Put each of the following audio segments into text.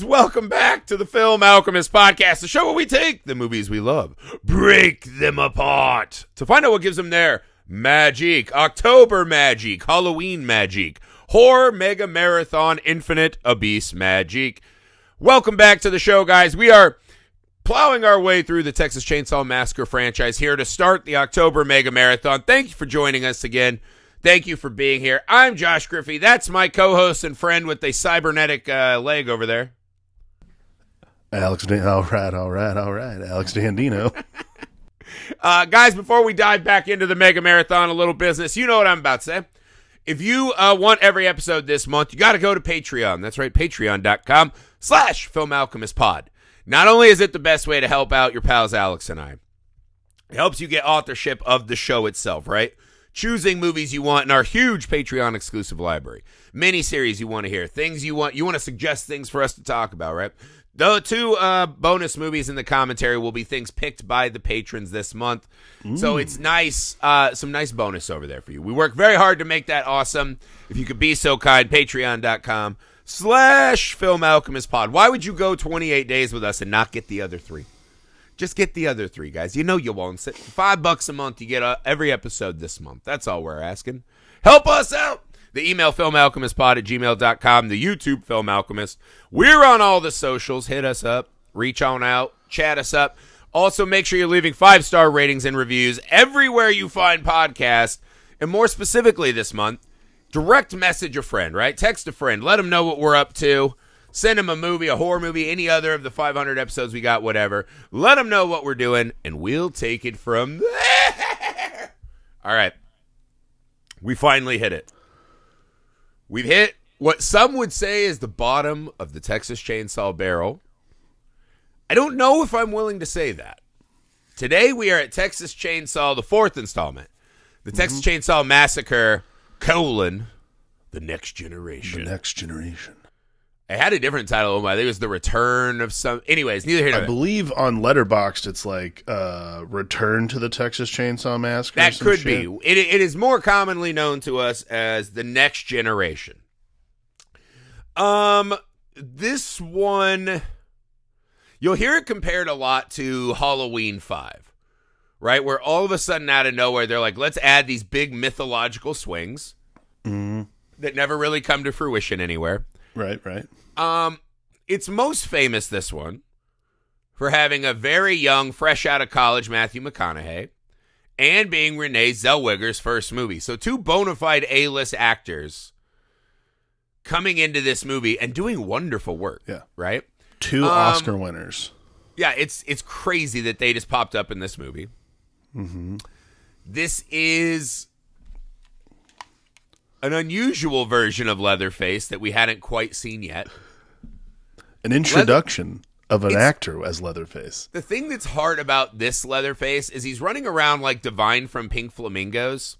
welcome back to the Film Alchemist podcast, the show where we take the movies we love, break them apart to find out what gives them their magic, October magic, Halloween magic, horror mega marathon, infinite abyss magic. Welcome back to the show, guys. We are plowing our way through the Texas Chainsaw Massacre franchise here to start the October mega marathon. Thank you for joining us again. Thank you for being here. I'm Josh Griffey. That's my co-host and friend with the cybernetic leg over there. All right. Alex Dandino. Guys, before we dive back into the mega marathon, a little business. You know what I'm about to say. If you want every episode this month, you got to go to Patreon. That's right, patreon.com/filmalchemistpod. Not only is it the best way to help out your pals Alex and I, it helps you get authorship of the show itself, right? Choosing movies you want in our huge Patreon exclusive library. Miniseries you want to hear. Things you want to suggest things for us to talk about, right? The two bonus movies in the commentary will be things picked by the patrons this month. So it's nice, some nice bonus over there for you. We work very hard to make that awesome. If you could be so kind, patreon.com/filmalchemistpod. Why would you go 28 days with us and not get the other three? Just get the other three, guys. You know you won't. $5 a month, you get every episode this month. That's all we're asking. Help us out. The email, filmalchemistpod@gmail.com. The YouTube, Film Alchemist. We're on all the socials. Hit us up. Reach on out. Chat us up. Also, make sure you're leaving 5-star ratings and reviews everywhere you find podcasts. And more specifically this month, direct message a friend, right? Text a friend. Let them know what we're up to. Send them a movie, a horror movie, any other of the 500 episodes we got, whatever. Let them know what we're doing, and we'll take it from there. All right. We finally hit it. We've hit what some would say is the bottom of the Texas Chainsaw barrel. I don't know if I'm willing to say that. Today we are at Texas Chainsaw, the fourth installment. The Texas Chainsaw Massacre, the Next Generation. The Next Generation. I had a different title. I think it was The Return of some... Anyways, neither here nor there. I believe on Letterboxd it's like Return to the Texas Chainsaw Massacre. That could be. It is more commonly known to us as The Next Generation. This one... You'll hear it compared a lot to Halloween 5, right? Where all of a sudden out of nowhere, they're like, let's add these big mythological swings that never really come to fruition anywhere. Right. It's most famous, this one, for having a very young, fresh out of college Matthew McConaughey and being Renee Zellweger's first movie. So two bona fide A-list actors coming into this movie and doing wonderful work. Yeah. Right? Two Oscar winners. Yeah, it's crazy that they just popped up in this movie. Mm-hmm. This is an unusual version of Leatherface that we hadn't quite seen yet. An introduction of an actor as Leatherface. The thing that's hard about this Leatherface is he's running around like Divine from Pink Flamingos,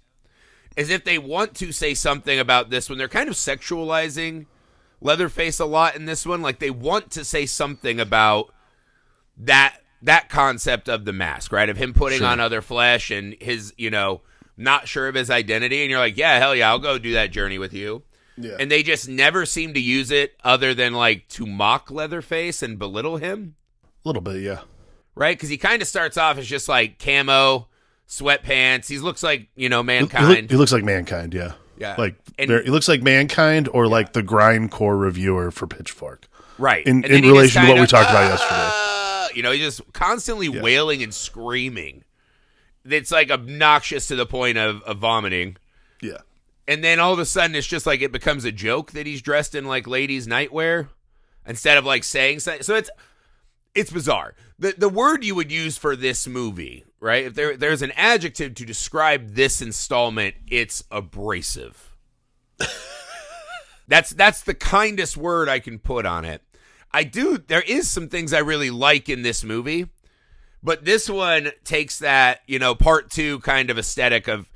as if they want to say something about this one. They're kind of sexualizing Leatherface a lot in this one. Like they want to say something about that concept of the mask, right? Of him putting on other flesh and his, not sure of his identity. And you're like, yeah, hell yeah, I'll go do that journey with you. Yeah. And they just never seem to use it other than like to mock Leatherface and belittle him. A little bit, yeah. Right? Because he kind of starts off as just like camo, sweatpants. He looks like, Mankind. He looks like Mankind, yeah. Yeah. He looks like Mankind or like the grindcore reviewer for Pitchfork. Right. In relation to what we talked about yesterday. He's just constantly wailing and screaming. It's like obnoxious to the point of vomiting. Yeah. And then all of a sudden, it's just like it becomes a joke that he's dressed in like ladies' nightwear instead of like saying something. So it's bizarre. The word you would use for this movie, right? If there's an adjective to describe this installment, it's abrasive. That's the kindest word I can put on it. There is some things I really like in this movie, but this one takes that, part two kind of aesthetic of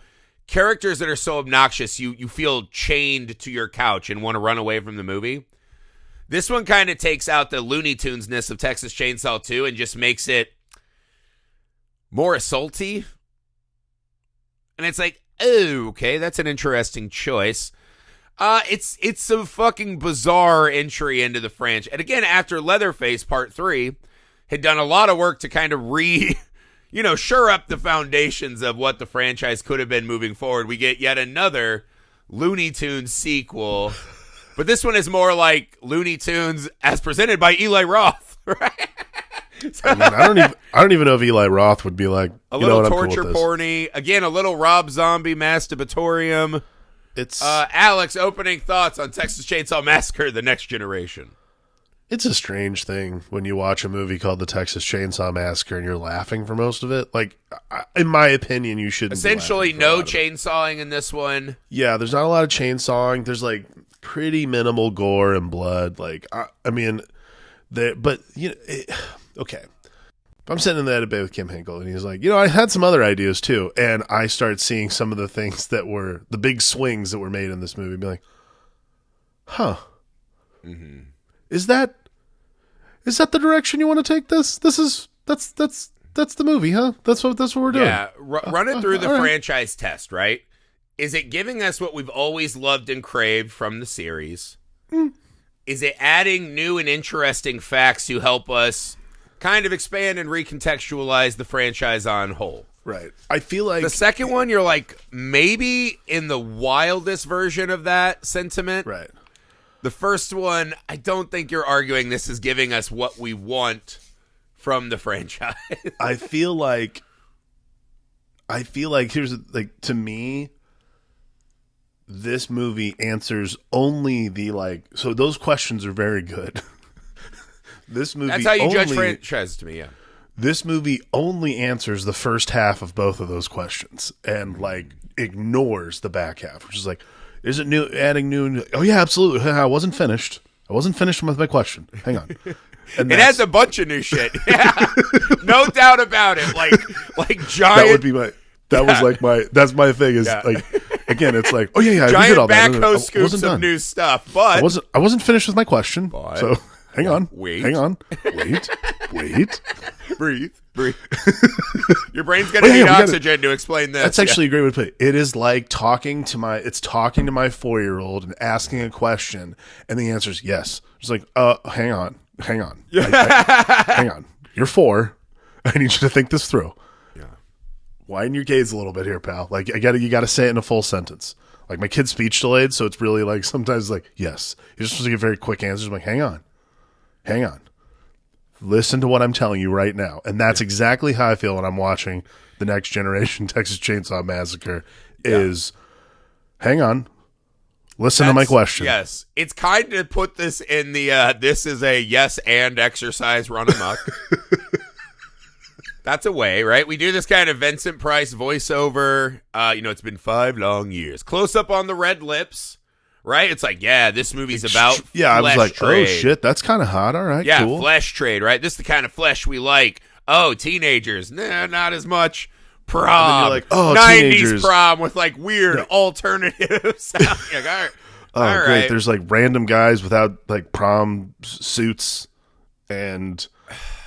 characters that are so obnoxious you feel chained to your couch and want to run away from the movie. This one kind of takes out the Looney Tunes-ness of Texas Chainsaw 2 and just makes it more assaulty. And it's like, oh, okay, that's an interesting choice. It's a fucking bizarre entry into the franchise. And again, after Leatherface Part 3 had done a lot of work to kind of shore up the foundations of what the franchise could have been moving forward, we get yet another Looney Tunes sequel. But this one is more like Looney Tunes as presented by Eli Roth, right? I mean, I don't even know if Eli Roth would be like A little torture cool porny. Again, a little Rob Zombie masturbatorium. It's Alex, opening thoughts on Texas Chainsaw Massacre: The Next Generation. It's a strange thing when you watch a movie called The Texas Chainsaw Massacre and you're laughing for most of it. Like, in my opinion, you shouldn't. Essentially, no chainsawing in this one. Yeah, there's not a lot of chainsawing. There's like pretty minimal gore and blood. Like, I mean, but you know, okay. I'm sitting in that debate with Kim Hinkle, and he's like, I had some other ideas too, and I start seeing some of the things that were the big swings that were made in this movie. Be like, huh. Mm-hmm. Is that the direction you want to take this? That's the movie, huh? That's what we're doing. Yeah, run it through the franchise test, right? Is it giving us what we've always loved and craved from the series? Is it adding new and interesting facts to help us kind of expand and recontextualize the franchise on whole? Right. I feel like the second one, you're like maybe in the wildest version of that sentiment. Right. The first one, I don't think you're arguing this is giving us what we want from the franchise. I feel like to me, this movie answers only so those questions are very good. This movie, that's how you judge franchise to me, yeah. This movie only answers the first half of both of those questions and ignores the back half, which is like, is it new? Adding new? Oh yeah, absolutely. I wasn't finished with my question. Hang on. And it has a bunch of new shit. Yeah, no doubt about it. Like giant. That would be my. That was like my. That's my thing. Is like again. It's like, oh yeah. Giant we did all that. backhoe scoops of new stuff. But I wasn't finished with my question. So hang on. Wait. Hang on. Wait. Breathe. Your brain's gonna need oxygen to explain this. That's actually a great way to put it. It is like talking to my 4-year-old and asking a question, and the answer is yes. It's like, hang on. Hang on. You're 4. I need you to think this through. Yeah. Widen your gaze a little bit here, pal. Like you gotta say it in a full sentence. Like my kid's speech delayed, so it's really like sometimes like yes. You're just supposed to give very quick answers. I'm like, hang on. Listen to what I'm telling you right now. And that's exactly how I feel when I'm watching The Next Generation Texas Chainsaw Massacre is, hang on, listen to my question. Yes. It's kind of put this in the, this is a yes and exercise run amok. That's a way, right? We do this kind of Vincent Price voiceover. It's been 5 long years. Close up on the red lips. Right? It's like, yeah, this movie's about I was like, trade. Oh, shit, that's kind of hot. All right, yeah, cool. Flesh trade, right? This is the kind of flesh we like. Oh, teenagers. Nah, not as much. Prom. And then you're like, 90s teenagers. prom with like weird alternative sound. Like, all right. Great. There's like random guys without like prom suits and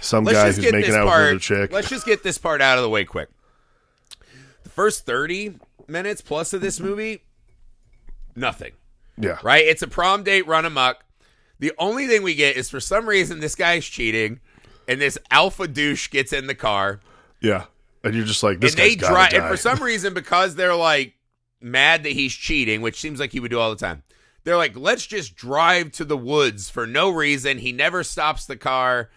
some guy who's making out with another chick. Let's just get this part out of the way quick. The first 30 minutes plus of this movie, nothing. Yeah. Right? It's a prom date run amok. The only thing we get is for some reason this guy's cheating and this alpha douche gets in the car. Yeah. And you're just like, this guy's gotta die. And for some reason, because they're like mad that he's cheating, which seems like he would do all the time, they're like, let's just drive to the woods for no reason. He never stops the car.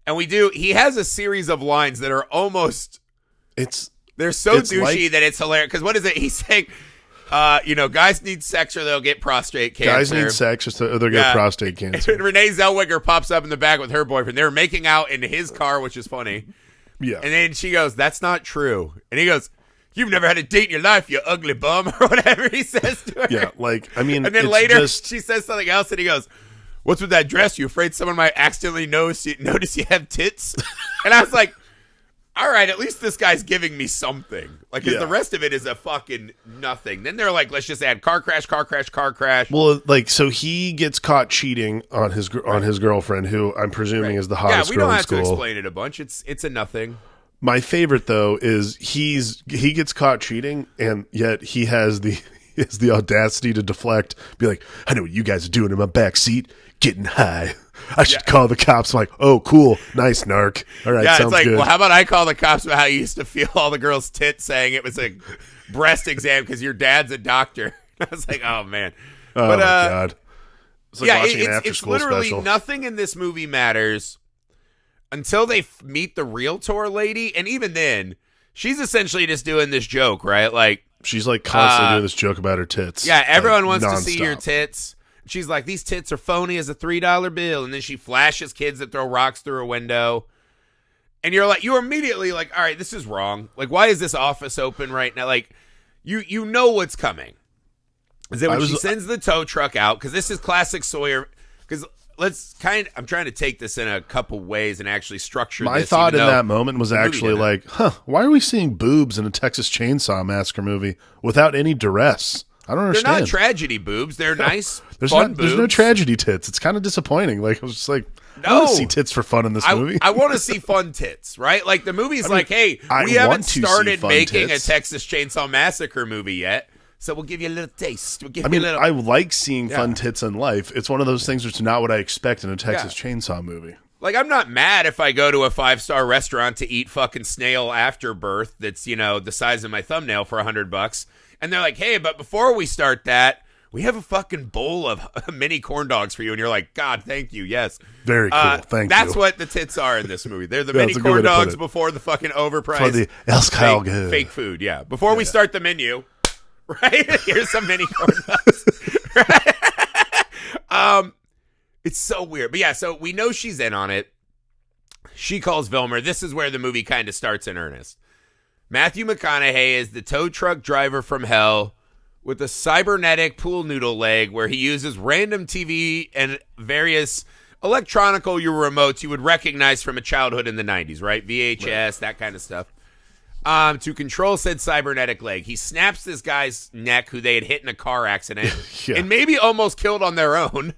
And he has a series of lines that are almost, they're so douchey that it's hilarious. Because what is it? He's saying, guys need sex or they'll get prostate cancer. Guys need sex or they'll get prostate cancer. And Renee Zellweger pops up in the back with her boyfriend. They're making out in his car, which is funny. Yeah. And then she goes, that's not true. And he goes, you've never had a date in your life, you ugly bum, or whatever he says to her. Yeah, and then later she says something else and he goes, what's with that dress? You afraid someone might accidentally notice you have tits? And I was like, all right, at least this guy's giving me something. Because the rest of it is a fucking nothing. Then they're like, let's just add car crash. Well, so he gets caught cheating on his girlfriend, who I'm presuming is the hottest girl in school. Yeah, we don't have to explain it a bunch. It's a nothing. My favorite though is he gets caught cheating, and yet he has the has the audacity to deflect, be like, I know what you guys are doing in my back seat, getting high. I should call the cops. I'm like, oh, cool. Nice, narc. All right, yeah, sounds it's like, good. well, how about I call the cops about how you used to feel all the girls' tits saying it was a breast exam because your dad's a doctor. I was like, oh, man. Oh, but, my God. It's like watching an it's after-school literally special. nothing in this movie matters until they meet the realtor lady. And even then, she's essentially just doing this joke, right? Like, she's like constantly doing this joke about her tits. yeah, everyone like, wants nonstop. to see your tits. She's like, these tits are phony as a $3 bill. And then she flashes kids that throw rocks through a window. And you're immediately like, all right, this is wrong. Like, why is this office open right now? Like, you know what's coming. Is that when she sends the tow truck out? Because this is classic Sawyer. Because I'm trying to take this in a couple ways and actually structure this. My thought in that moment was actually like, why are we seeing boobs in a Texas Chainsaw Massacre movie without any duress? I don't understand. They're not tragedy boobs. They're nice, there's fun boobs. There's no tragedy tits. It's kind of disappointing. Like, I was just like, I want to see tits for fun in this movie. I want to see fun tits, right? Like, the movie's like, hey, we haven't started making a Texas Chainsaw Massacre movie yet. So we'll give you a little taste. I like seeing fun tits in life. It's one of those things which is not what I expect in a Texas Chainsaw movie. Like, I'm not mad if I go to a 5-star restaurant to eat fucking snail afterbirth that's, the size of my thumbnail for $100. And they're like, hey, but before we start that, we have a fucking bowl of mini corn dogs for you. And you're like, God, thank you. Yes. Very cool. Thank you. That's what the tits are in this movie. They're the mini corn dogs before the fucking overpriced for the fake food. Yeah. Before we start the menu. Right? Here's some mini corn dogs. Right? It's so weird. But yeah, so we know she's in on it. She calls Vilmer. This is where the movie kind of starts in earnest. Matthew McConaughey is the tow truck driver from hell with a cybernetic pool noodle leg where he uses random TV and various electronical remotes you would recognize from a childhood in the 90s, right? VHS, that kind of stuff. To control said cybernetic leg. He snaps this guy's neck who they had hit in a car accident and maybe almost killed on their own.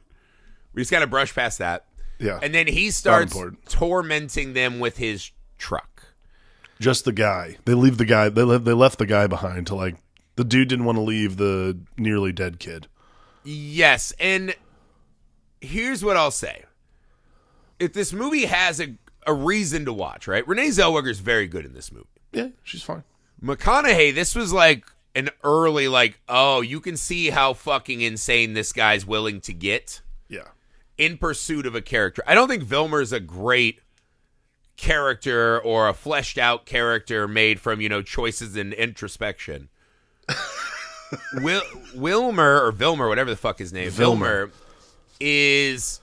We just got to brush past that. Yeah. And then he starts tormenting them with his truck. Just the guy. They leave the guy. They left the guy behind to like, the dude didn't want to leave the nearly dead kid. Yes. And here's what I'll say. If this movie has a reason to watch, right? Renee Zellweger's very good in this movie. Yeah, she's fine. McConaughey, this was like an early, like, oh, you can see how fucking insane this guy's willing to get. Yeah. In pursuit of a character. I don't think Vilmer's a great character or a fleshed out character made from, choices and introspection. Vilmer, whatever the fuck his name, Vilmer is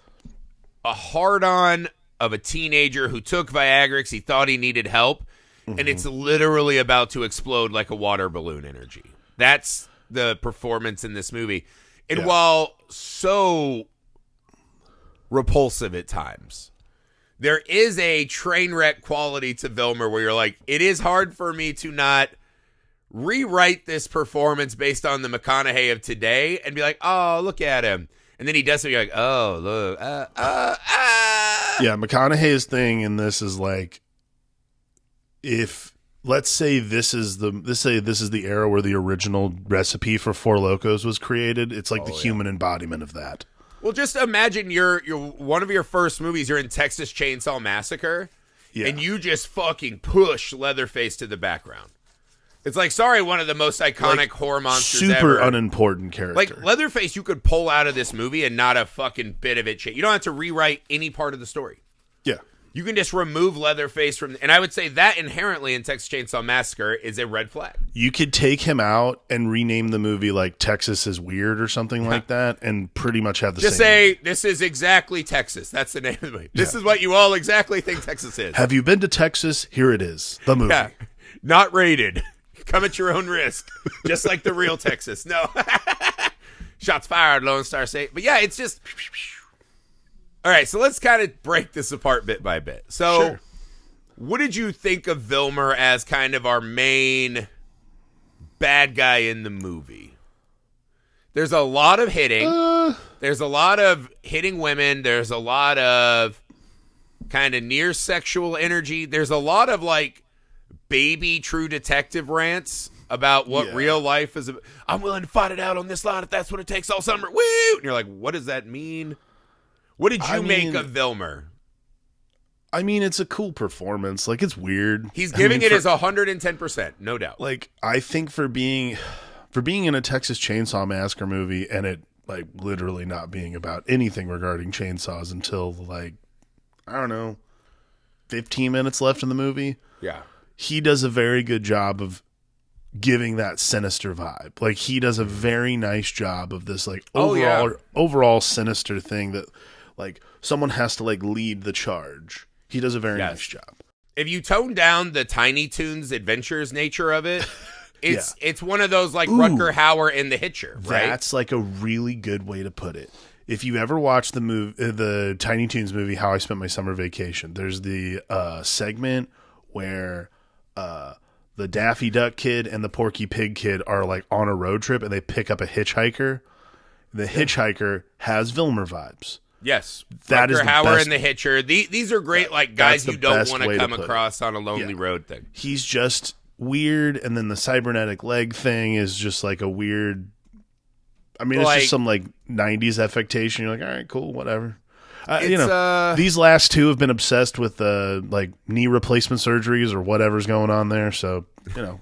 a hard-on of a teenager who took Viagra because he thought he needed help. And it's literally about to explode like a water balloon energy. That's the performance in this movie. And while so repulsive at times, there is a train wreck quality to Vilmer where you're like, it is hard for me to not rewrite this performance based on the McConaughey of today and be like, oh, look at him. And then he does something, you're like, oh, look. Yeah, McConaughey's thing in this is like, if let's say this is the era where the original recipe for Four Locos was created, it's like the human embodiment of that. Well, just imagine you're one of your first movies, you're in Texas Chainsaw Massacre, and you just fucking push Leatherface to the background. It's like, sorry, one of the most iconic horror monsters ever. Super unimportant character. Like, Leatherface you could pull out of this movie and not a fucking bit of it. You don't have to rewrite any part of the story. Yeah. You can just remove Leatherface from... And I would say that inherently in Texas Chainsaw Massacre is a red flag. You could take him out and rename the movie like Texas is Weird or something like that and pretty much have the just same... say, this is exactly Texas. That's the name of the movie. This is what you all exactly think Texas is. Have you been to Texas? Here it is. The movie. Yeah. Not rated. Come at your own risk. Just like the real Texas. No. Shots fired, Lone Star State. But yeah, it's just... All right, so let's kind of break this apart bit by bit. So, what did you think of Vilmer as kind of our main bad guy in the movie? There's a lot of hitting. There's a lot of hitting women. There's a lot of kind of near sexual energy. There's a lot of like baby True Detective rants about what real life is. I'm willing to fight it out on this line if that's what it takes all summer. Woo! And you're like, what does that mean? What did you make of Vilmer? I mean, it's a cool performance. Like, it's weird. He's giving it his 110%, no doubt. Like, I think for being in a Texas Chainsaw Massacre movie and it, like, literally not being about anything regarding chainsaws until, like, I don't know, 15 minutes left in the movie. Yeah. He does a very good job of giving that sinister vibe. Like, he does a very nice job of this, like, overall sinister thing that, like, someone has to, like, lead the charge. He does a very nice job. If you tone down the Tiny Toons Adventures nature of it, it's one of those like Rutger Hauer in The Hitcher, right? That's like a really good way to put it. If you ever watch the Tiny Toons movie, How I Spent My Summer Vacation, there's the segment where the Daffy Duck kid and the Porky Pig kid are like on a road trip and they pick up a hitchhiker. The hitchhiker has Vilmer vibes. Yes, that is Rutger Hauer in The Hitcher. These are great, like guys you don't want to come across on a lonely road thing. He's just weird, and then the cybernetic leg thing is just like a weird. I mean, it's just some like '90s affectation. You're like, all right, cool, whatever. These last two have been obsessed with like knee replacement surgeries or whatever's going on there. So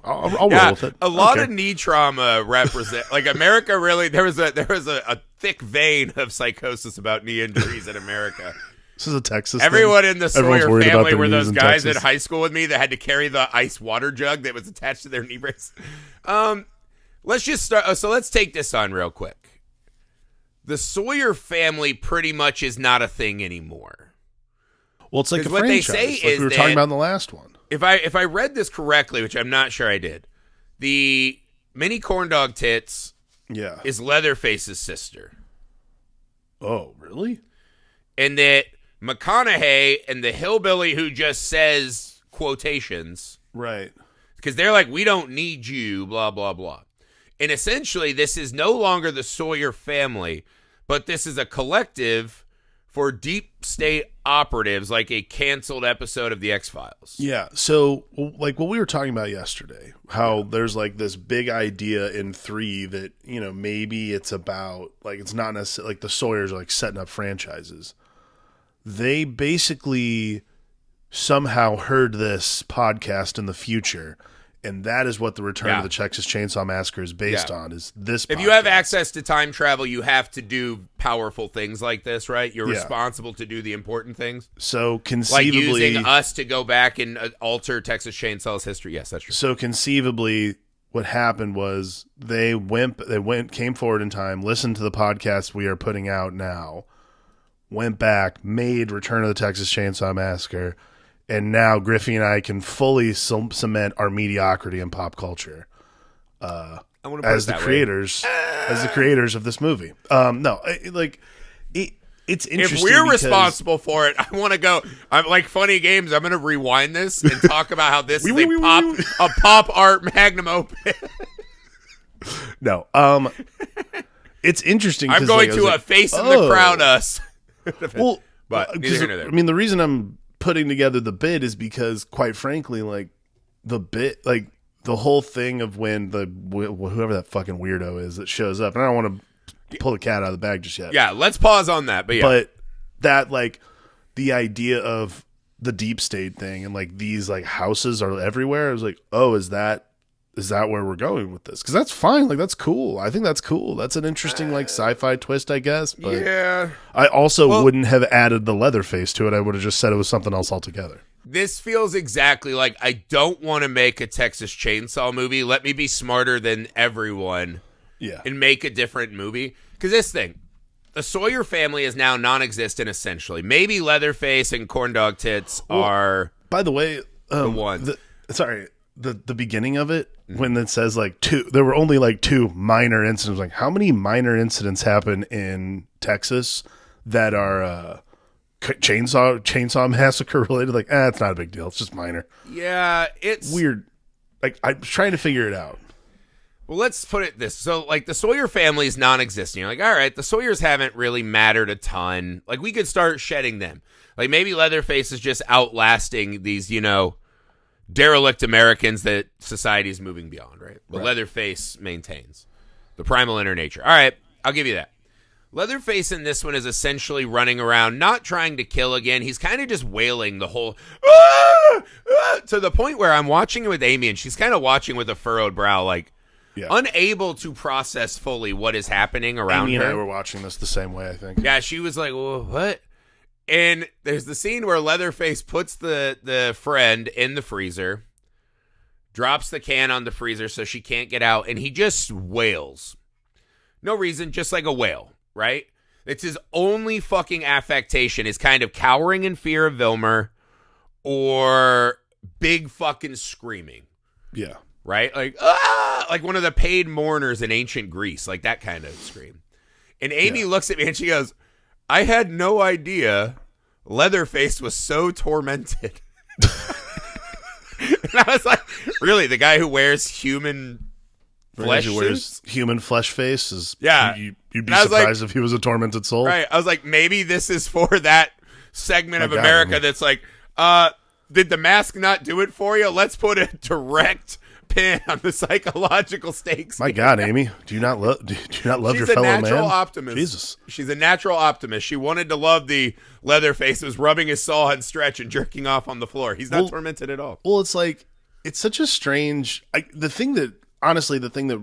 I'll roll with it. A lot of knee trauma represent like America. Really, there was a thick vein of psychosis about knee injuries in America. This is a Texas. Everyone thing. in the Sawyer family were those guys in high school with me that had to carry the ice water jug that was attached to their knee brace. Let's just start. So let's take this on real quick. The Sawyer family pretty much is not a thing anymore. Well, it's like a what franchise, they say like is we were talking about in the last one. If I read this correctly, which I'm not sure I did, the mini corndog Tits is Leatherface's sister. Oh, really? And that McConaughey and the hillbilly who just says quotations, right? Because they're like, we don't need you, blah blah blah. And essentially, this is no longer the Sawyer family, but this is a collective for deep state operatives, like a canceled episode of The X-Files. Yeah. So, like what we were talking about yesterday, how there's like this big idea in 3 that, maybe it's about, like, it's not necessarily like the Sawyers are like setting up franchises. They basically somehow heard this podcast in the future. And that is what the Return of the Texas Chainsaw Massacre is based on, is this podcast. If you have access to time travel, you have to do powerful things like this, right? You're responsible to do the important things. So conceivably... Like using us to go back and alter Texas Chainsaw's history. Yes, that's true. So conceivably, what happened was they came forward in time, listened to the podcast we are putting out now, went back, made Return of the Texas Chainsaw Massacre, and now Griffey and I can fully cement our mediocrity in pop culture as the creators of this movie. It's interesting. If we're responsible for it, I want to go. I'm like Funny Games. I'm going to rewind this and talk about how this is a pop art magnum opus. No, it's interesting. I'm going to face in the crowd us. Well, but neither here nor there. I mean, the reason I'm putting together the bit is because, quite frankly, like the bit, like the whole thing of when whoever that fucking weirdo is that shows up, and I don't want to pull the cat out of the bag just yet. Yeah, let's pause on that. But that, like, the idea of the deep state thing and like these like houses are everywhere. I was like, oh, is that where we're going with this? Because that's fine. Like, that's cool. I think that's cool. That's an interesting like sci-fi twist, I guess. But yeah. I also wouldn't have added the Leatherface to it. I would have just said it was something else altogether. This feels exactly like I don't want to make a Texas Chainsaw movie. Let me be smarter than everyone. Yeah. And make a different movie. Because this thing, the Sawyer family is now non-existent essentially. Maybe Leatherface and Corndog Tits are. By the way, the ones. The beginning of it, when it says like 2, there were only like 2 minor incidents. Like, how many minor incidents happen in Texas that are Chainsaw Massacre related? Like, it's not a big deal. It's just minor. Yeah, it's weird. Like, I'm trying to figure it out. Well, let's put it this. So, like, the Sawyer family is non-existent. You're like, all right, the Sawyers haven't really mattered a ton. Like, we could start shedding them. Like, maybe Leatherface is just outlasting these, derelict Americans that society is moving beyond, right? But Leatherface maintains the primal inner nature. All right, I'll give you that. Leatherface in this one is essentially running around, not trying to kill again. He's kind of just wailing the whole, to the point where I'm watching it with Amy, and she's kind of watching with a furrowed brow, like unable to process fully what is happening around Amy her. and I were watching this the same way, I think. Yeah, she was like, well, what? And there's the scene where Leatherface puts the friend in the freezer, drops the can on the freezer so she can't get out, and he just wails. No reason, just like a wail. Right? It's his only fucking affectation is kind of cowering in fear of Vilmer or big fucking screaming. Yeah. Right? Like, ah! Like one of the paid mourners in ancient Greece. Like that kind of scream. And Amy looks at me and she goes, I had no idea Leatherface was so tormented. And I was like, really? The guy who wears human flesh suits? Wears human flesh face is you'd be like, surprised if he was a tormented soul. Right. I was like, maybe this is for that segment of America that's like, did the mask not do it for you? Let's put a direct pin on the psychological stakes. My God, Amy, do you not love your fellow man? She's a natural optimist. Jesus. She's a natural optimist. She wanted to love the Leatherface who was rubbing his saw and stretch and jerking off on the floor. He's not tormented at all. Well, it's like, it's such a strange, the thing that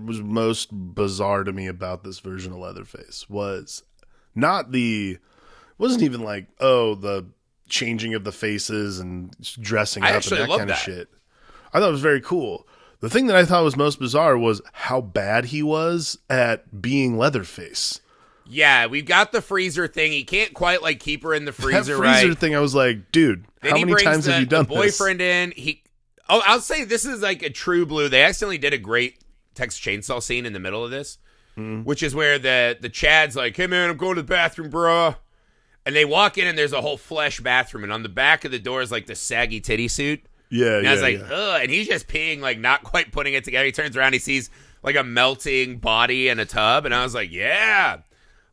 was most bizarre to me about this version of Leatherface was wasn't even like, the changing of the faces and dressing up and that kind of shit. I thought it was very cool. The thing that I thought was most bizarre was how bad he was at being Leatherface. Yeah, we've got the freezer thing. He can't quite like keep her in the freezer, that freezer thing, I was like, dude, then how many times have you done the boyfriend this? I'll say this is like a true blue. They accidentally did a great Texas Chainsaw scene in the middle of this, which is where the Chad's like, hey man, I'm going to the bathroom, bro. And they walk in and there's a whole flesh bathroom. And on the back of the door is like the saggy titty suit. Yeah, and I was like, ugh. And he's just peeing, like not quite putting it together. He turns around, he sees like a melting body in a tub. And I was like, yeah.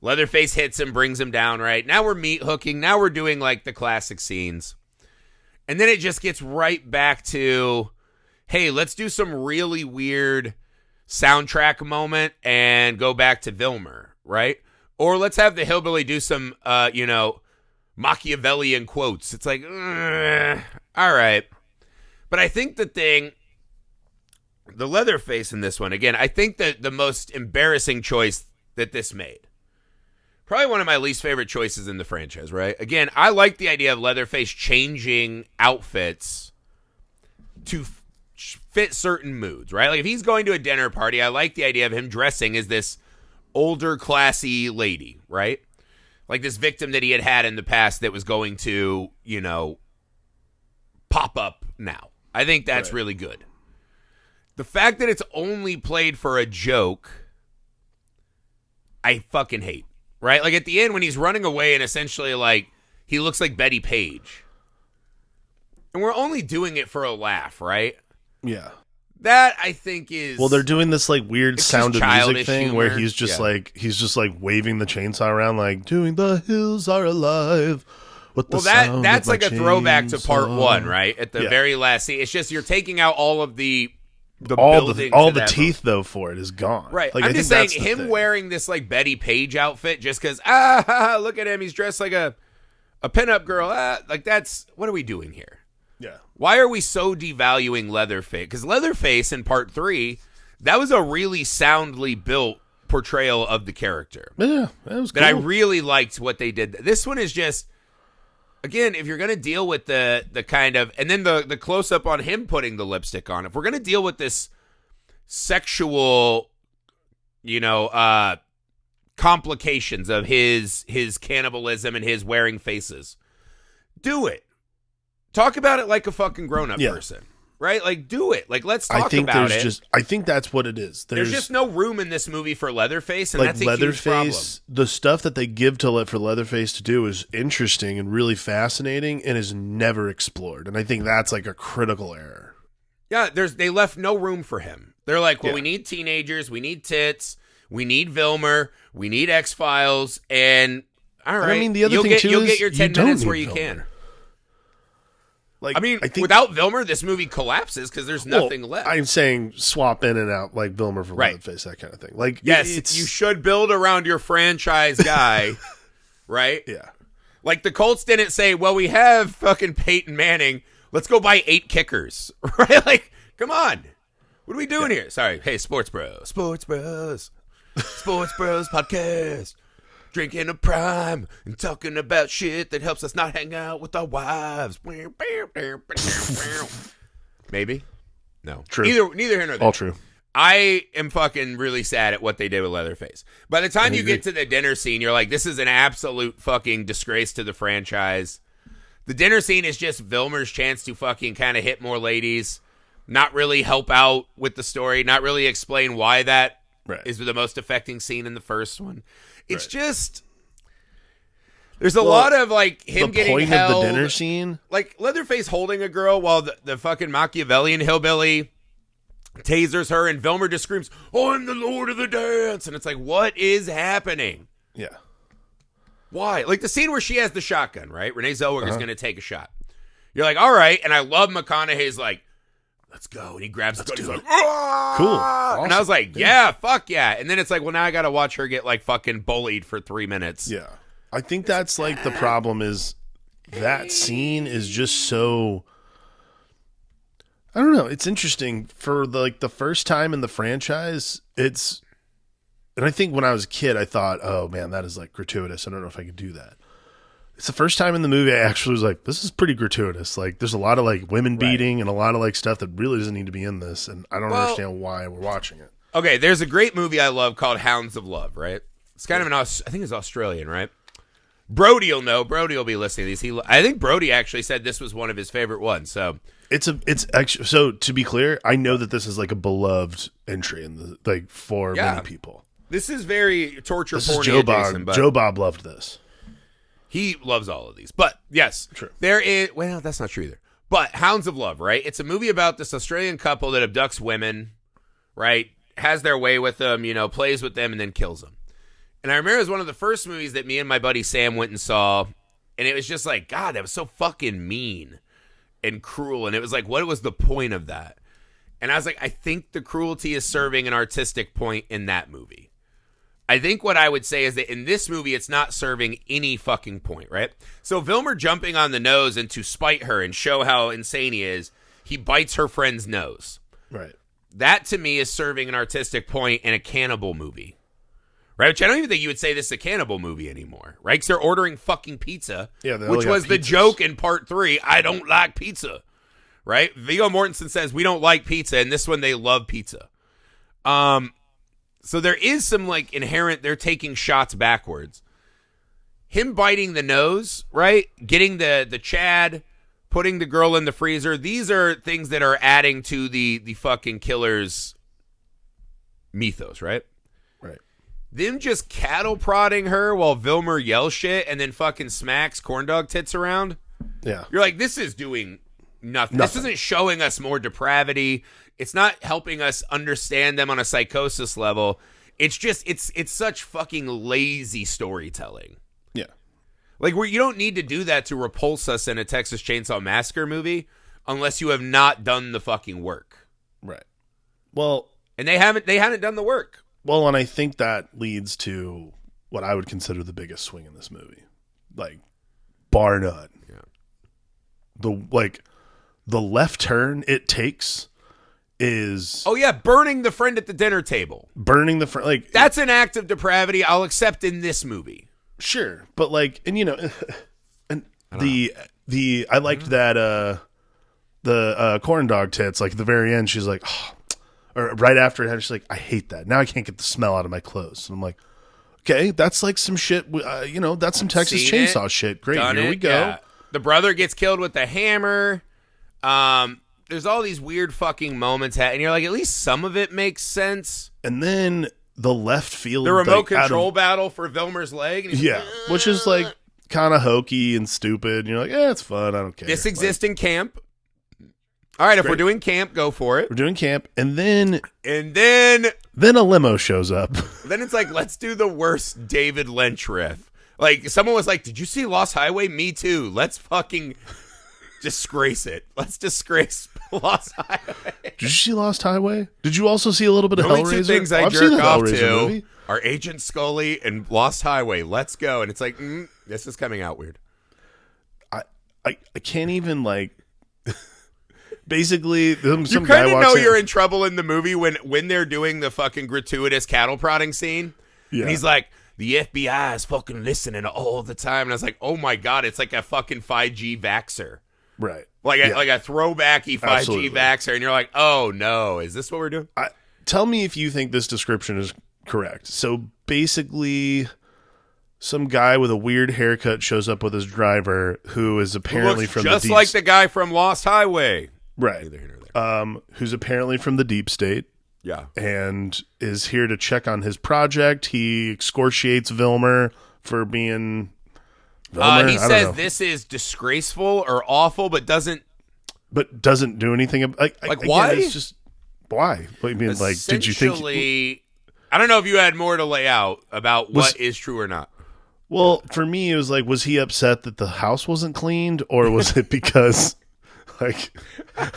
Leatherface hits him, brings him down, right? Now we're meat hooking. Now we're doing like the classic scenes. And then it just gets right back to, hey, let's do some really weird soundtrack moment and go back to Vilmer, right? Or let's have the hillbilly do some, Machiavellian quotes. It's like, all right. But I think the Leatherface in this one, again, I think that the most embarrassing choice that this made, probably one of my least favorite choices in the franchise, right? Again, I like the idea of Leatherface changing outfits to fit certain moods, right? Like if he's going to a dinner party, I like the idea of him dressing as this older, classy lady, right? Like this victim that he had in the past that was going to, pop up now. I think that's really good. The fact that it's only played for a joke, I fucking hate. Right? Like at the end when he's running away and essentially like he looks like Betty Page. And we're only doing it for a laugh, right? Yeah. That I think is they're doing this like weird Sound of Music thing humor. Where he's just like waving the chainsaw around like doing the hills are alive. That's like a throwback to part 1, right? At the very last scene. It's just you're taking out all of the the teeth though for it is gone. Right. Like, I'm just saying him wearing this like Betty Page outfit just because look at him, he's dressed like a pinup girl. Like that's what are we doing here? Yeah. Why are we so devaluing Leatherface? Because Leatherface in part 3, that was a really soundly built portrayal of the character. Yeah, that was cool. That I really liked what they did. This one is just, again, if you're going to deal with the kind of, and then the close up on him putting the lipstick on, if we're going to deal with this sexual, complications of his cannibalism and his wearing faces, do it. Talk about it like a fucking grown up person, right? Like do it. Like let's talk about it. I think that's what it is. There's just no room in this movie for Leatherface, and that's a huge problem. The stuff that they give for Leatherface to do is interesting and really fascinating and is never explored. And I think that's like a critical error. Yeah, they left no room for him. They're like, well, we need teenagers, we need tits, we need Vilmer, we need X-Files, and all right. And I mean, the other thing too you'll is get your 10 minutes where you Vilmer. can. Like, I mean, I think, without Vilmer, this movie collapses because there's nothing left. I'm saying swap in and out like Vilmer for Right. Leatherface, that kind of thing. Like, yes, you should build around your franchise guy, right? Yeah. Like the Colts didn't say, well, we have fucking Peyton Manning. Let's go buy 8 kickers, right? Like, come on. What are we doing here? Sorry. Hey, Sports Bros. Sports Bros. Sports Bros podcast. Drinking a prime and talking about shit that helps us not hang out with our wives. Maybe? No. True. Neither here nor there. All true. I am fucking really sad at what they did with Leatherface. By the time you get to the dinner scene, you're like, this is an absolute fucking disgrace to the franchise. The dinner scene is just Vilmer's chance to fucking kind of hit more ladies, not really help out with the story, not really explain why that is the most affecting scene in the first one. It's just, there's a lot of like him getting held. The point of the dinner scene? Like Leatherface holding a girl while the fucking Machiavellian hillbilly tasers her and Vilmer just screams, I'm the Lord of the Dance. And it's like, what is happening? Yeah. Why? Like the scene where she has the shotgun, right? Renee Zellweger is going to take a shot. You're like, all right. And I love McConaughey's like, let's go. And he grabs the gun. He's like, ah! Cool. Awesome. And I was like, yeah, fuck yeah. And then it's like, well, now I got to watch her get like fucking bullied for 3 minutes. Yeah. I think that's like the problem is that scene is just so, I don't know. It's interesting for the first time in the franchise. And I think when I was a kid, I thought, oh man, that is like gratuitous. I don't know if I could do that. It's the first time in the movie I actually was like, this is pretty gratuitous. Like, there's a lot of like women beating and a lot of like stuff that really doesn't need to be in this, and I don't understand why we're watching it. Okay, there's a great movie I love called Hounds of Love, right? It's kind of I think it's Australian, right? Brody will know. Brody will be listening to these. I think Brody actually said this was one of his favorite ones. So it's actually, so to be clear, I know that this is like a beloved entry in the like for many people. This is very torture porn. Joe Bob. Joe Bob loved this. He loves all of these. But, yes, true. There is... Well, that's not true either. But Hounds of Love, right? It's a movie about this Australian couple that abducts women, right? Has their way with them, plays with them, and then kills them. And I remember it was one of the first movies that me and my buddy Sam went and saw, and it was just like, God, that was so fucking mean and cruel. And it was like, what was the point of that? And I was like, I think the cruelty is serving an artistic point in that movie. I think what I would say is that in this movie, it's not serving any fucking point, right? So Vilmer jumping on the nose and to spite her and show how insane he is, he bites her friend's nose. Right. That, to me, is serving an artistic point in a cannibal movie. Right? Which I don't even think you would say this is a cannibal movie anymore, right? Because they're ordering fucking pizza, which was the joke in part 3. I don't like pizza, right? Viggo Mortensen says, we don't like pizza, and this one, they love pizza. So there is some like inherent, they're taking shots backwards. Him biting the nose, right? Getting the Chad, putting the girl in the freezer. These are things that are adding to the fucking killer's mythos, right? Right. Them just cattle prodding her while Vilmer yells shit and then fucking smacks corndog tits around. Yeah. You're like, this is doing nothing. This isn't showing us more depravity. It's not helping us understand them on a psychosis level. It's just, it's such fucking lazy storytelling. Yeah. Like, you don't need to do that to repulse us in a Texas Chainsaw Massacre movie unless you have not done the fucking work. Right. Well. And they haven't done the work. Well, and I think that leads to what I would consider the biggest swing in this movie. Like, bar none. Yeah. The left turn it takes is burning the friend at the dinner table. Burning the friend, like, that's an act of depravity I'll accept in this movie. Sure, but like, and and I liked that the corn dog tits, like at the very end she's like, oh, or right after it, she's like, I hate that. Now I can't get the smell out of my clothes. And I'm like, okay, that's like some shit. That's some Texas Chainsaw shit. Great, here we go. Yeah. The brother gets killed with the hammer. There's all these weird fucking moments, and you're like, at least some of it makes sense. And then the left field, the remote control battle for Vilmer's leg, and which is like kind of hokey and stupid. And you're like, it's fun. I don't care. This exists in camp. All right, if we're doing camp, go for it. We're doing camp, and then a limo shows up. Then it's like, let's do the worst David Lynch riff. Like, someone was like, did you see Lost Highway? Me too. Let's fucking disgrace it. Let's disgrace Lost Highway. Did you see Lost Highway? Did you also see a little bit of The only Hellraiser? two things I I've seen jerk the off Hellraiser to movie. are Agent Scully and Lost Highway. Let's go. And it's like, this is coming out weird. I can't even like. Basically, some You guy kind of walks know in. you're in trouble in the movie when they're doing the fucking gratuitous cattle prodding scene. Yeah. And he's like, the FBI is fucking listening all the time. And I was like, oh my God, it's like a fucking 5G vaxxer. Right. Like Yeah. a throwbacky 5G Absolutely. vaxxer. And you're like, oh no, is this what we're doing? Tell me if you think this description is correct. So basically, some guy with a weird haircut shows up with his driver, who is apparently Looks from just the deep like the guy from Lost Highway. right, Neither here nor there. who's apparently from the deep state Yeah. and is here to check on his project. He excoriates Vilmer for being. Vilmer? He I don't says know. this is disgraceful or awful, but doesn't. But doesn't do anything. Like again, why? It's just why. I mean, like, did you think? Essentially, I don't know if you had more to lay out about what is true or not. Well, for me, it was like, was he upset that the house wasn't cleaned, or was it because, like,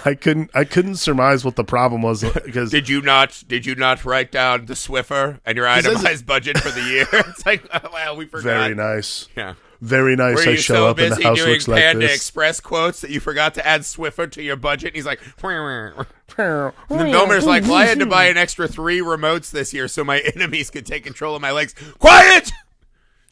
I couldn't surmise what the problem was because Did you not write down the Swiffer and your says itemized budget for the year? It's like, well, we forgot. very nice, Yeah. very nice. Were I you show so up and busy the house doing looks like Panda this. Express quotes that you forgot to add Swiffer to your budget? And he's like, and then Vilmer's like, well, I had to buy an extra 3 remotes this year so my enemies could take control of my legs. Quiet!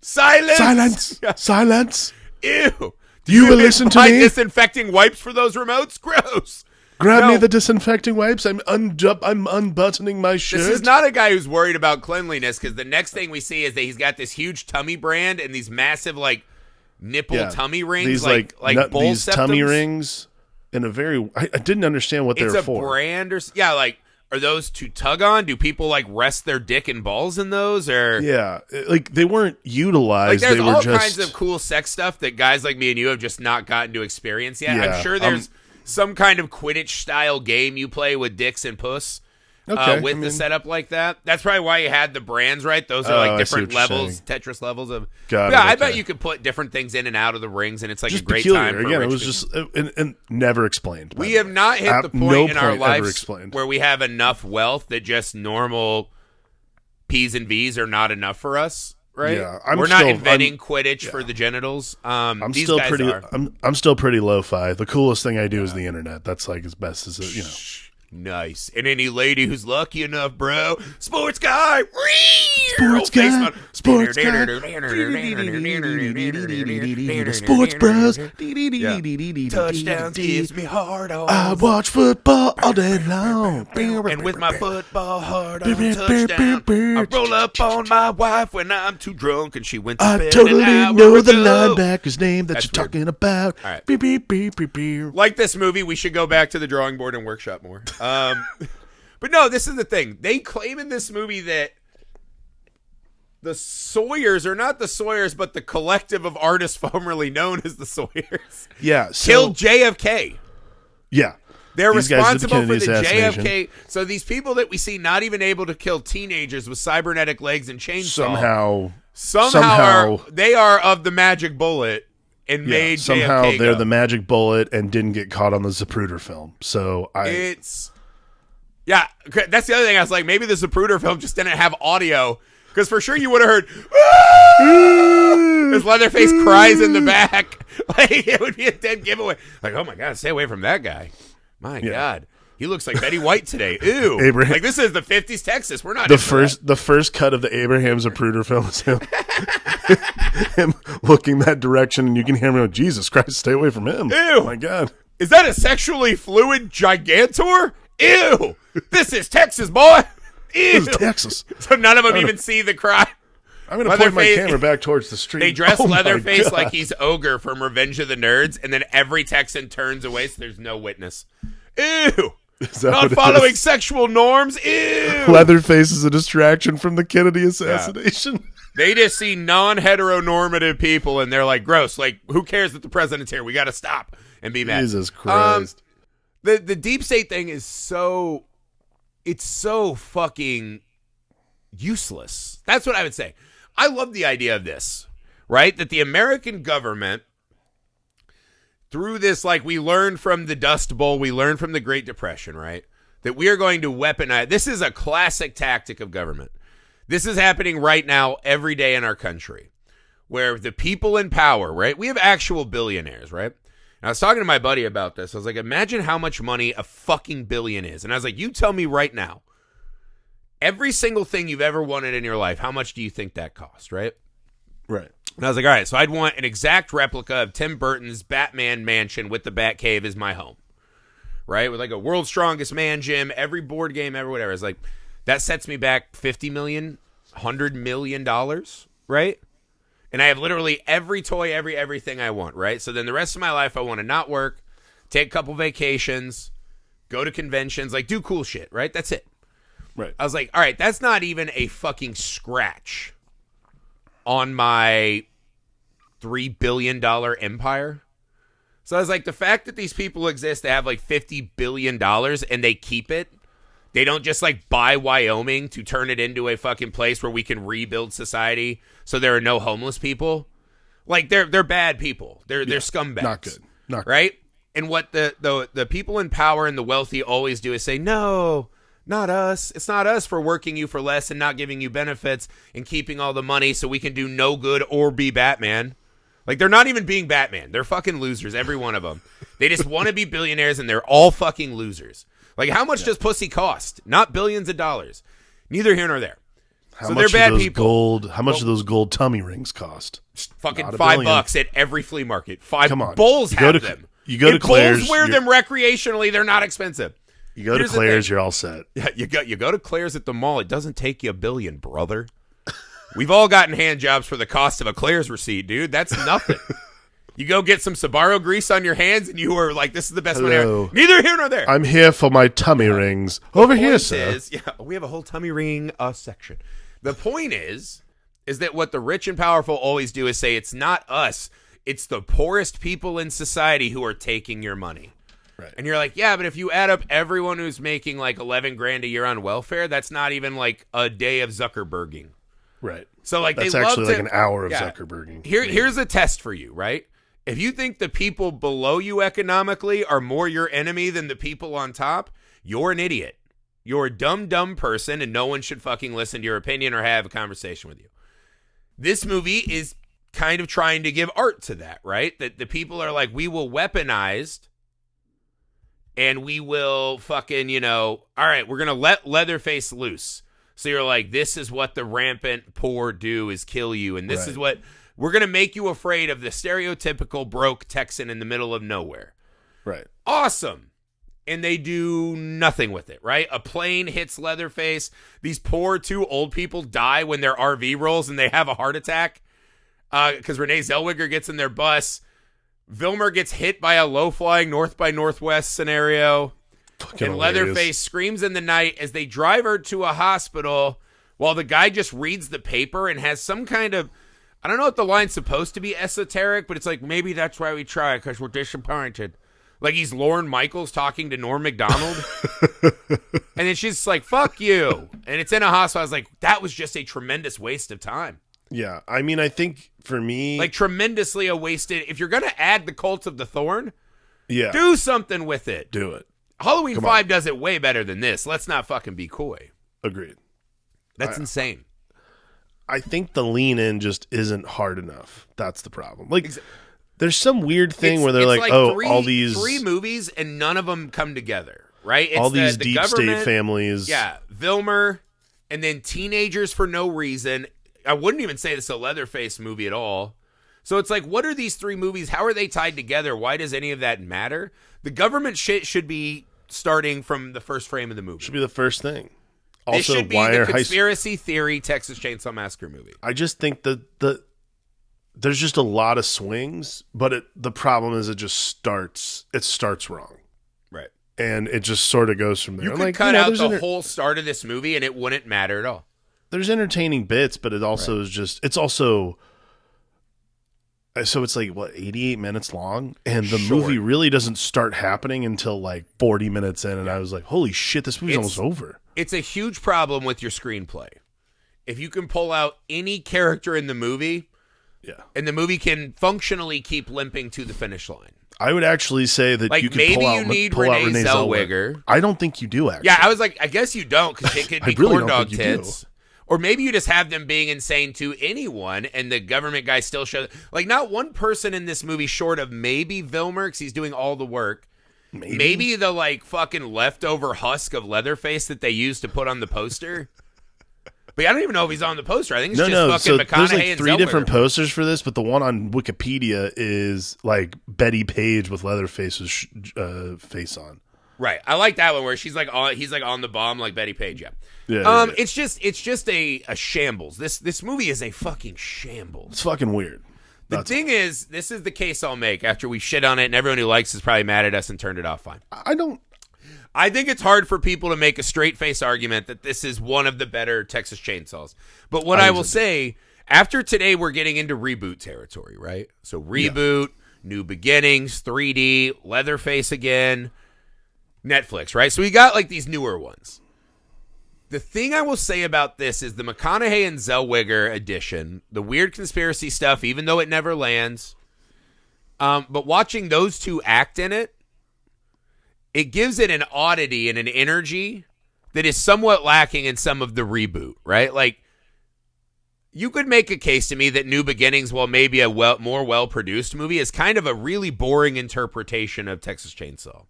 Silence! Silence. Ew. You will listen to buy me? disinfecting wipes for those remotes? Gross. Grab No. me the disinfecting wipes. I'm unbuttoning my shirt. This is not a guy who's worried about cleanliness because the next thing we see is that he's got this huge tummy brand and these massive like nipple tummy rings, These like bull these tummy septums. rings in a very. I didn't understand what they It's were a for. brand or like are those to tug on? Do people like rest their dick and balls in those or? Yeah, like they weren't Like utilized. there's they were all just kinds of cool sex stuff that guys like me and you have just not gotten to experience yet. Yeah, I'm sure there's some kind of Quidditch style game you play with dicks and puss. Okay, With I the mean- setup like that. That's probably why you had the brands, right? Those are Oh, like I see different what you're levels, Tetris levels of. Got yeah, it, I okay. bet you could put different things in and out of the rings, and it's like just a great peculiar. time. For Again, it rich was people. just and never explained. by We the have way. not hit At the point no in our point ever lives explained. where we have enough wealth that just normal P's and V's are not enough for us, right? Yeah, We're not inventing Quidditch for the genitals. I'm these still guys pretty. are. I'm still pretty lo-fi. The coolest thing I do is the internet. That's like as best as it. Nice. And any lady who's lucky enough, bro. Sports guy. Sports guy. Sports guy. Sports bros. Touchdowns gives me hard on. I watch football all day long. And with my football hard on touchdown, I roll up on my wife when I'm too drunk and she went to I bed totally an hour know the ago. linebacker's name that That's you're talking about. All right. Beep, beep, beep, beep, beep. Like this movie, we should go back to the drawing board and workshop more. But no, this is the thing. They claim in this movie that the Sawyers are not the Sawyers, but the collective of artists formerly known as the Sawyers Yeah. So, killed JFK. yeah. They're These guys did responsible for the Kennedy assassination. JFK. So these people that we see not even able to kill teenagers with cybernetic legs and chainsaw. Somehow they are of the magic bullet and made somehow JFK they're go. the magic bullet and didn't get caught on the Zapruder film. So Yeah, that's the other thing. I was like, maybe the Zapruder film just didn't have audio. Because for sure you would have heard, "Ah!" as Leatherface cries in the back. Like, it would be a dead giveaway. Like, oh my God, stay away from that guy. My God. He looks like Betty White today. Ew. Abraham- Like, this is the 50s Texas. We're not the into that. the first cut of the Abraham Zapruder film is him, him looking that direction, and you can hear him go, Jesus Christ, stay away from him. Ew. Oh my God. Is that a sexually fluid gigantor? Ew. This is Texas, boy. Ew. This is Texas. So none of them even see the crime. I'm going to point my Leatherface- camera back towards the street. They dress Oh my Leatherface God. like he's Ogre from Revenge of the Nerds, and then every Texan turns away so there's no witness. Ew. Is that Not what it following is? sexual norms. Ew. Leatherface is a distraction from the Kennedy assassination. They just see non-heteronormative people, and they're like, gross. Like, who cares that the president's here? We got to stop and be mad. Jesus Christ. The deep state thing is so... It's so fucking useless. That's what I would say. I love the idea of this, right? That the American government through this, like we learned from the Dust Bowl, we learned from the Great Depression, right? That we are going to weaponize. This is a classic tactic of government. This is happening right now every day in our country, where the people in power, right? We have actual billionaires, right? And I was talking to my buddy about this. I was like, imagine how much money a fucking billion is. And I was like, you tell me right now, every single thing you've ever wanted in your life, how much do you think that cost, right? Right. And I was like, all right, so I'd want an exact replica of Tim Burton's Batman mansion with the Batcave as my home, right? With like a World's Strongest Man gym, every board game, every whatever. It's like, that sets me back $50 million, $100 million, right? And I have literally every toy, everything I want, right? So then the rest of my life, I want to not work, take a couple vacations, go to conventions, like do cool shit, right? That's it. Right. I was like, all right, that's not even a fucking scratch on my $3 billion empire. So I was like, the fact that these people exist, they have like $50 billion and they keep it. They don't just like buy Wyoming to turn it into a fucking place where we can rebuild society so there are no homeless people. Like they're bad people. They're scumbags. Not good. Not good. Right? And what the people in power and the wealthy always do is say, no, not us. It's not us for working you for less and not giving you benefits and keeping all the money so we can do no good or be Batman. Like, they're not even being Batman. They're fucking losers, every one of them. They just want to be billionaires, and they're all fucking losers. Like, how much does pussy cost? Not billions of dollars. Neither here nor there. How so much they're bad those people. How much do those gold tummy rings cost? Fucking Not $5 at every flea market. Come on. Bulls have them. You go to Claire's. Bulls wear them recreationally. They're not expensive. You go to Claire's, you're all set. Yeah, you go to Claire's at the mall. It doesn't take you $1 billion, brother. We've all gotten hand jobs for the cost of a Claire's receipt, dude. That's nothing. You go get some Sbarro grease on your hands, and you are like, "This is the best one ever." Neither here nor there. I'm here for my tummy rings. Over here, sir. We have a whole tummy ring section. The point is that what the rich and powerful always do is say, "It's not us. It's the poorest people in society who are taking your money." Right. And you're like, yeah, but if you add up everyone who's making like 11 grand a year on welfare, that's not even like a day of Zuckerberging. Right. So like that's they actually love like an hour of Zuckerberging. Here's a test for you, right? If you think the people below you economically are more your enemy than the people on top, you're an idiot. You're a dumb person, and no one should fucking listen to your opinion or have a conversation with you. This movie is kind of trying to give art to that, right? That the people are like, we will weaponize, and we will fucking, all right, we're going to let Leatherface loose. So you're like, this is what the rampant poor do, is kill you. And this is what we're going to make you afraid of, the stereotypical broke Texan in the middle of nowhere. Right. Awesome. And they do nothing with it, right? A plane hits Leatherface. These poor two old people die when their RV rolls and they have a heart attack because Renee Zellweger gets in their bus. Vilmer gets hit by a low-flying North by Northwest scenario. Fucking and hilarious. Leatherface screams in the night as they drive her to a hospital while the guy just reads the paper and has some kind of, I don't know if the line's supposed to be esoteric, but it's like, maybe that's why we try, because we're disappointed. Like he's Lorne Michaels talking to Norm Macdonald. And then she's just like, fuck you. And it's in a hospital. I was like, that was just a tremendous waste of time. Yeah. I mean, I think for me, like tremendously a wasted. If you're going to add the Cult of the Thorn, do something with it. Do it. Halloween 5 does it way better than this. Let's not fucking be coy. Agreed. That's insane. I think the lean in just isn't hard enough. That's the problem. Like, there's some weird thing where they're like, all these 3 movies and none of them come together, right? It's all these deep state families. Yeah, Vilmer, and then teenagers for no reason. I wouldn't even say this is a Leatherface movie at all. So it's like, what are these 3 movies? How are they tied together? Why does any of that matter? The government shit should be starting from the first frame of the movie. Should be the first thing. This should be the conspiracy theory Texas Chainsaw Massacre movie. I just think that there's just a lot of swings, but the problem is it starts wrong. Right. And it just sort of goes from there. You could cut out the whole start of this movie and it wouldn't matter at all. There's entertaining bits, but it also is just, it's also, so it's like, 88 minutes long? And the movie really doesn't start happening until like 40 minutes in. And I was like, holy shit, this movie's almost over. It's a huge problem with your screenplay. If you can pull out any character in the movie, and the movie can functionally keep limping to the finish line. I would actually say that Like, you could maybe pull out, you need pull out Renee Renee Zellweger. I don't think you do, actually. Yeah, I was like, I guess you don't, because it could be really corn don't dog think you do. tits. Or maybe you just have them being insane to anyone, and the government guy still shows. Like, not one person in this movie short of maybe Vilmer, because he's doing all the work. Maybe the, like, fucking leftover husk of Leatherface that they used to put on the poster. But I don't even know if he's on the poster. I think it's just fucking so McConaughey there's like and 3 Zellweger. different posters for this, but the one on Wikipedia is like Betty Page with Leatherface's face on. Right. I like that one where he's like on the bomb like Betty Page. Yeah. Yeah. It's just a shambles. This movie is a fucking shambles. It's fucking weird. The thing is, this is the case I'll make after we shit on it, and everyone who likes is probably mad at us and turned it off fine. I think it's hard for people to make a straight face argument that this is one of the better Texas Chainsaws. But what I will say, after today, we're getting into reboot territory, right? So reboot, new beginnings, 3D, Leatherface again, Netflix, right? So we got like these newer ones. The thing I will say about this is the McConaughey and Zellweger edition, the weird conspiracy stuff, even though it never lands. But watching those two act in it, it gives it an oddity and an energy that is somewhat lacking in some of the reboot, right? Like, you could make a case to me that New Beginnings, while maybe a more well-produced movie, is kind of a really boring interpretation of Texas Chainsaw.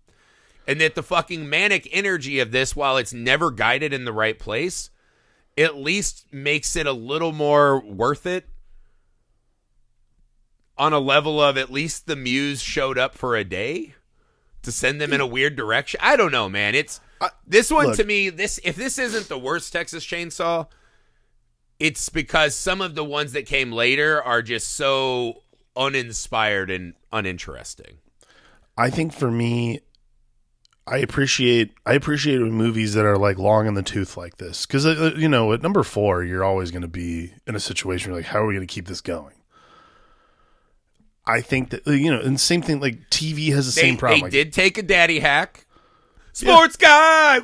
And that the fucking manic energy of this, while it's never guided in the right place, at least makes it a little more worth it on a level of at least the muse showed up for a day to send them in a weird direction. I don't know, man. It's this one, to me, if this isn't the worst Texas Chainsaw, it's because some of the ones that came later are just so uninspired and uninteresting. I think for me, I appreciate movies that are like long in the tooth like this, because at number 4 you're always going to be in a situation where like, how are we going to keep this going? I think that and same thing, like TV has the same problem. They did take a daddy hack. Sports guy.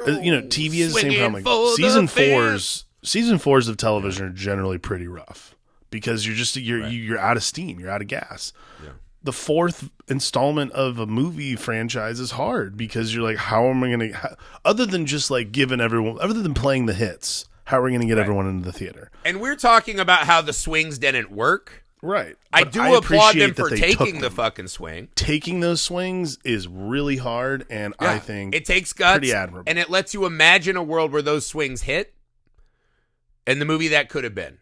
TV has the same problem. Like season fours of television are generally pretty rough because you're out of steam, you're out of gas. Yeah. The 4th installment of a movie franchise is hard because you're like, how am I going to, other than just like giving everyone, other than playing the hits, how are we going to get everyone into the theater? And we're talking about how the swings didn't work. Right. I do applaud them for taking the fucking swing. Taking those swings is really hard, and I think it takes guts, pretty admirable. And it lets you imagine a world where those swings hit and the movie that could have been.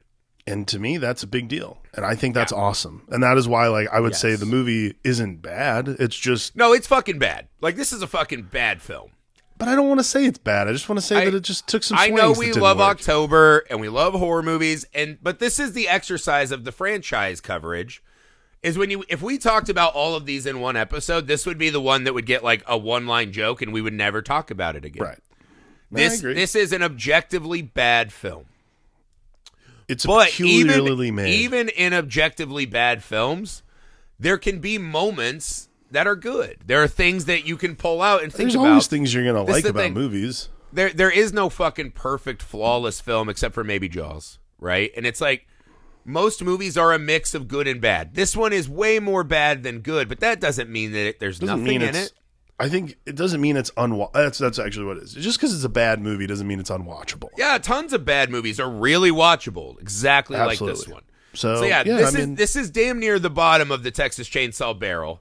And to me, that's a big deal. And I think that's awesome. And that is why, like, I would say the movie isn't bad. It's just... No, it's fucking bad. Like, this is a fucking bad film. But I don't want to say it's bad. I just want to say that it just took some swings. I know we love October and we love horror movies, but this is the exercise of the franchise coverage. Is if we talked about all of these in one episode, this would be the one that would get like a one-line joke and we would never talk about it again. Right. This is an objectively bad film. It's peculiarly made. Even in objectively bad films, there can be moments that are good. There are things that you can pull out and think about. There's always things you're going to like about movies. There is no fucking perfect, flawless film except for maybe Jaws, right? And it's like, most movies are a mix of good and bad. This one is way more bad than good, but that doesn't mean that there's nothing in it. I think it doesn't mean it's unwatchable. That's actually what it is. Just because it's a bad movie doesn't mean it's unwatchable. Yeah, tons of bad movies are really watchable, exactly like this one. So yeah, this is damn near the bottom of the Texas Chainsaw barrel.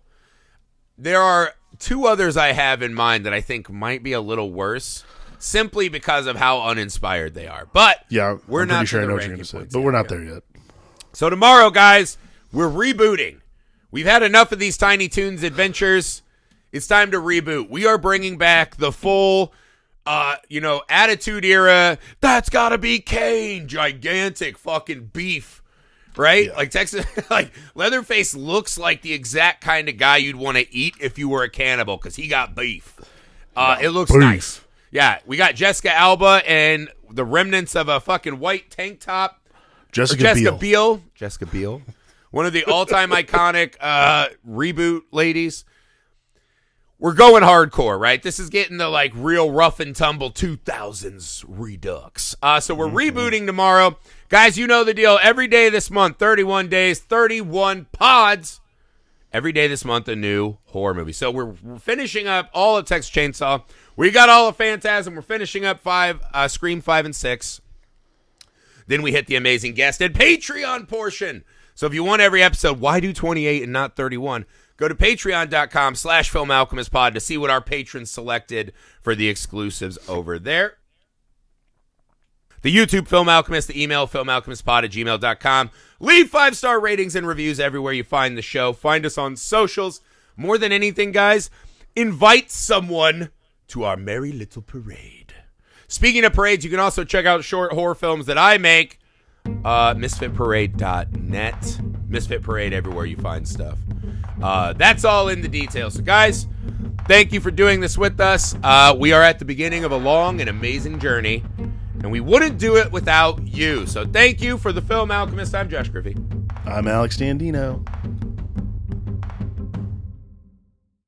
There are 2 others I have in mind that I think might be a little worse, simply because of how uninspired they are. But we're not sure I know what you're going to say, but we're not there yet. So tomorrow, guys, we're rebooting. We've had enough of these Tiny Toons adventures. It's time to reboot. We are bringing back the full, Attitude Era. That's gotta be Kane. Gigantic fucking beef, right? Yeah. Like Texas, like Leatherface looks like the exact kind of guy you'd want to eat if you were a cannibal because he got beef. It looks nice. Yeah, we got Jessica Alba and the remnants of a fucking white tank top. Jessica Biel. One of the all-time iconic reboot ladies. We're going hardcore, right? This is getting the like real rough and tumble 2000s redux. So we're rebooting tomorrow. Guys, you know the deal. Every day this month, 31 days, 31 pods. Every day this month, a new horror movie. So we're finishing up all of Texas Chainsaw. We got all of Phantasm. We're finishing up Scream 5 and 6. Then we hit the amazing guest and Patreon portion. So if you want every episode, why do 28 and not 31? Go to patreon.com/filmalchemistpod to see what our patrons selected for the exclusives over there. The YouTube Film Alchemist, the email filmalchemistpod@gmail.com. Leave 5-star ratings and reviews everywhere you find the show. Find us on socials. More than anything, guys, invite someone to our merry little parade. Speaking of parades, you can also check out short horror films that I make. Misfitparade.net. Misfit Parade everywhere you find stuff. That's all in the details. So, guys, thank you for doing this with us. We are at the beginning of a long and amazing journey, and we wouldn't do it without you. So thank you for the Film Alchemist. I'm Josh Griffey. I'm Alex Dandino.